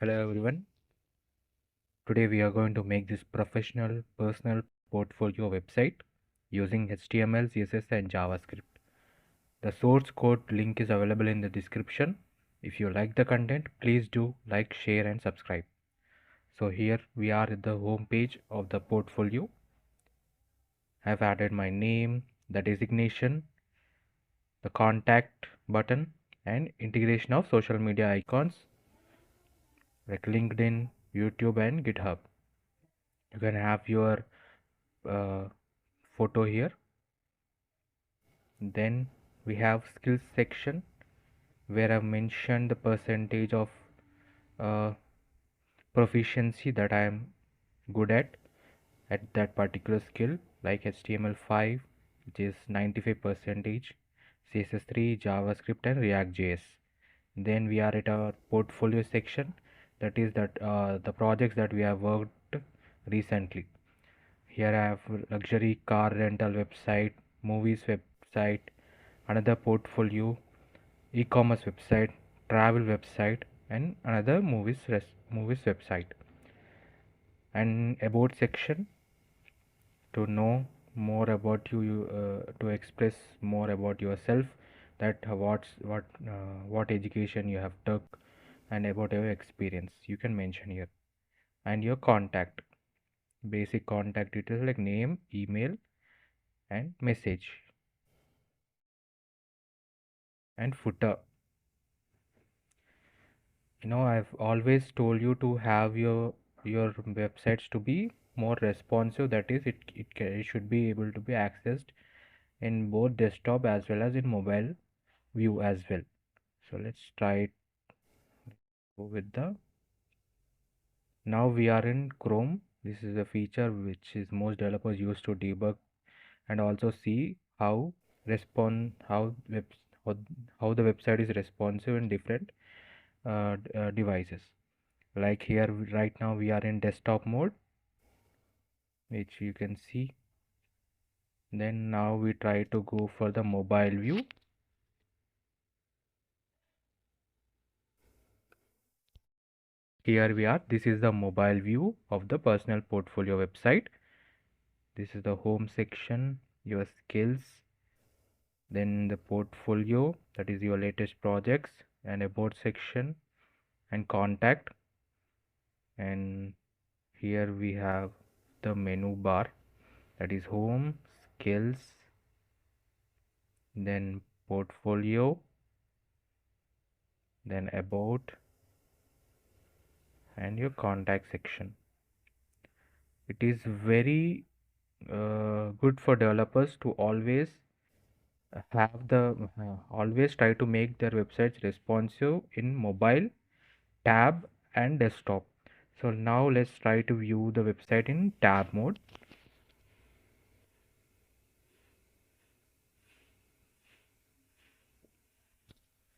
Hello everyone. Today we are going to make this professional personal portfolio website using HTML, CSS and JavaScript. The source code link is available in the description. If you like the content, please do like, share and subscribe. So here we are at the home page of the portfolio. I've added my name, the designation, the contact button and integration of social media icons like LinkedIn, YouTube and GitHub. You can have your uh, photo here. Then we have skills section where I've mentioned the percentage of uh, proficiency that I am good at that particular skill, like HTML5 which is 95 percentage, CSS3, JavaScript and React.js. Then we are at our portfolio section, that is the projects that we have worked recently. Here I have luxury car rental website, movies website, another portfolio, e-commerce website, travel website, and another movies website. And about section to know more about to express more about yourself, that what education you have took and about your experience you can mention here. And your contact, basic contact details like name, email and message. And footer, I've always told you to have your websites to be more responsive, that is it should be able to be accessed in both desktop as well as in mobile view as well. So let's try it with the now we are in Chrome. This is a feature which is most developers use to debug and also see web how, how the website is responsive in different devices. Like here right now we are in desktop mode, which you can see. Then now we try to go for the mobile view. Here we are. This is the mobile view of the personal portfolio website. This is the home section, your skills, then the portfolio, that is your latest projects, and about section and contact. And here we have the menu bar, that is home, skills, then portfolio, then about and your contact section. It is very good for developers to always try to make their websites responsive in mobile, tab and desktop. So now let's try to view the website in tab mode.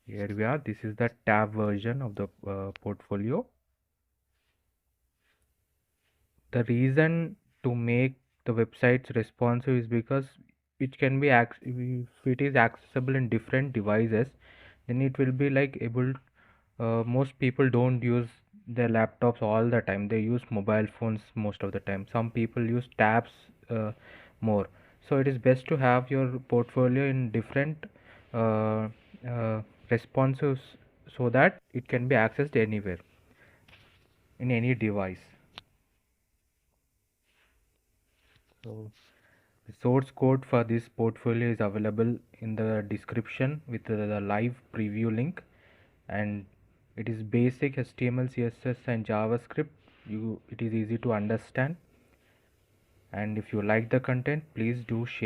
Here we are. This is the tab version of the portfolio. The reason to make the websites responsive is because it can be if it is accessible in different devices, then it will be like able. Most people don't use their laptops all the time. They use mobile phones most of the time. Some people use tabs more. So it is best to have your portfolio in different uh, uh, responsives so that it can be accessed anywhere in any device. So the source code for this portfolio is available in the description with the live preview link, and it is basic HTML, CSS and JavaScript. It is easy to understand, and if you like the content, please do share.